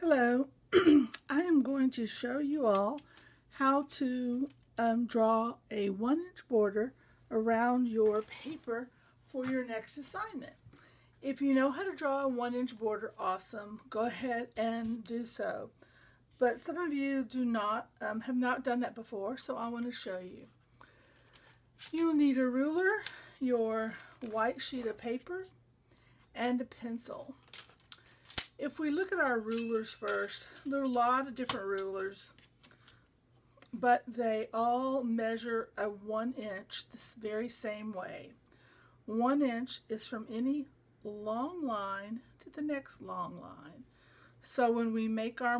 Hello, I am going to show you all how to draw a 1-inch border around your paper for your next assignment. If you know how to draw a 1-inch border, awesome, go ahead and do so. But some of you do not, have not done that before, so I want to show you. You will need a ruler, your white sheet of paper, and a pencil. If we look at our rulers first, there are a lot of different rulers, but they all measure a 1 inch this very same way. 1 inch is from any long line to the next long line. So when we make our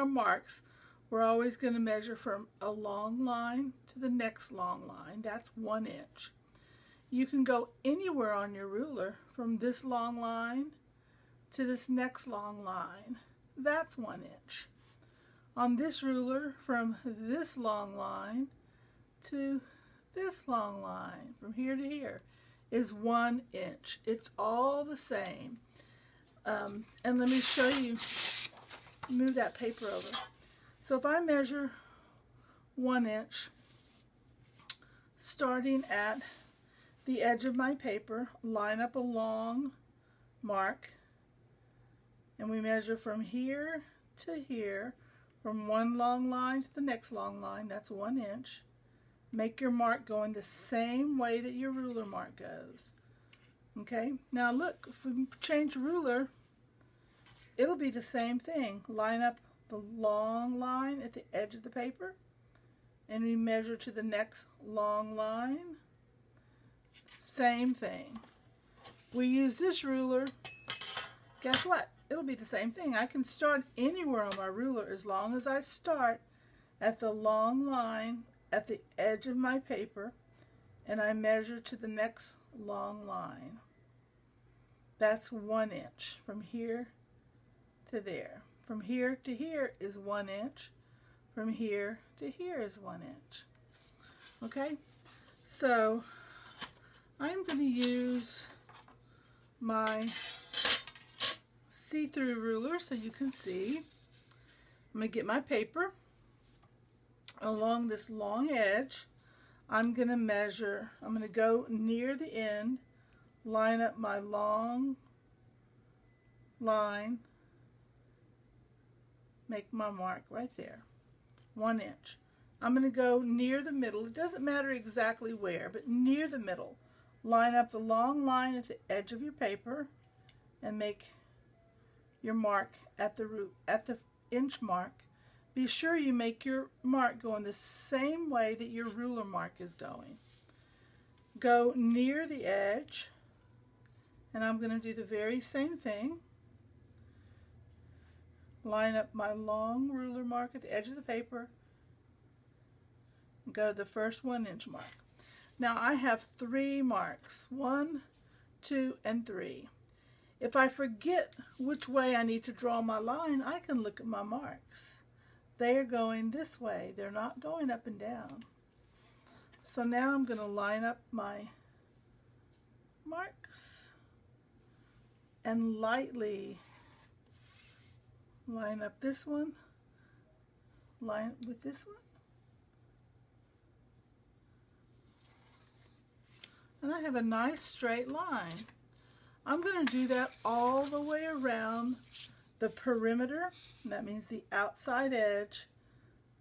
marks, we're always going to measure from a long line to the next long line. That's 1 inch. You can go anywhere on your ruler from this long line to this next long line. That's 1 inch. On this ruler, from this long line to this long line, from here to here, is 1 inch. It's all the same. And let me show you, move that paper over. So if I measure 1 inch, starting at the edge of my paper, line up a long mark, and we measure from here to here, from one long line to the next long line. That's 1 inch. Make your mark going the same way that your ruler mark goes. Okay, now look, if we change ruler, it'll be the same thing. Line up the long line at the edge of the paper, and we measure to the next long line. Same thing. We use this ruler. Guess what? It'll be the same thing. I can start anywhere on my ruler as long as I start at the long line at the edge of my paper and I measure to the next long line. That's 1 inch from here to there. From here to here is 1 inch. From here to here is 1 inch. Okay, so I'm going to use my see-through ruler so you can see. I'm going to get my paper along this long edge. I'm going to measure, I'm going to go near the end, line up my long line, make my mark right there, 1 inch. I'm going to go near the middle. It doesn't matter exactly where, but near the middle. Line up the long line at the edge of your paper and make your mark at the inch mark. Be sure you make your mark going the same way that your ruler mark is going. Go near the edge, and I'm going to do the very same thing. Line up my long ruler mark at the edge of the paper and go to the first 1 inch mark. Now I have 3 marks, 1, 2, and 3. If I forget which way I need to draw my line, I can look at my marks. They are going this way. They're not going up and down. So now I'm going to line up my marks and lightly line up this one, line with this one. And I have a nice straight line. I'm going to do that all the way around the perimeter, and that means the outside edge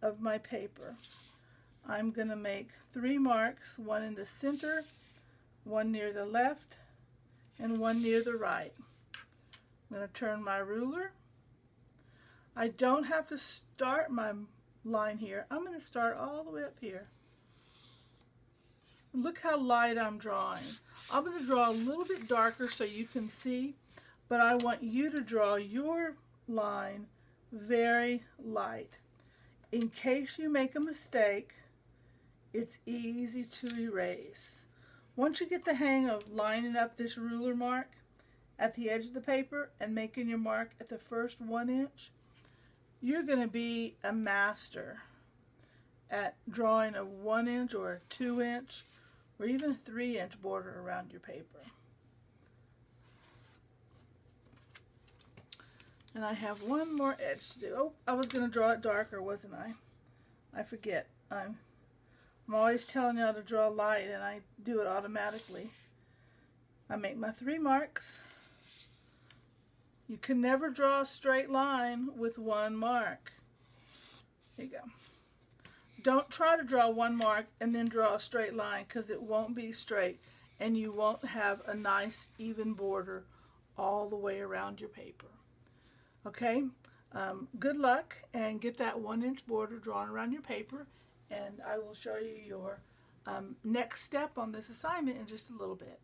of my paper. I'm going to make 3 marks, one in the center, one near the left, and one near the right. I'm going to turn my ruler. I don't have to start my line here. I'm going to start all the way up here. Look how light I'm drawing. I'm going to draw a little bit darker so you can see, but I want you to draw your line very light. In case you make a mistake, it's easy to erase. Once you get the hang of lining up this ruler mark at the edge of the paper and making your mark at the first 1 inch, you're going to be a master at drawing a 1 inch or a 2 inch or even a 3 inch border around your paper. And I have one more edge to do. Oh, I was going to draw it darker, wasn't I? I forget. I'm always telling y'all to draw light, and I do it automatically. I make my 3 marks. You can never draw a straight line with 1 mark. There you go. Don't try to draw 1 mark and then draw a straight line, because it won't be straight and you won't have a nice even border all the way around your paper. Okay, good luck, and get that 1-inch border drawn around your paper, and I will show you your next step on this assignment in just a little bit.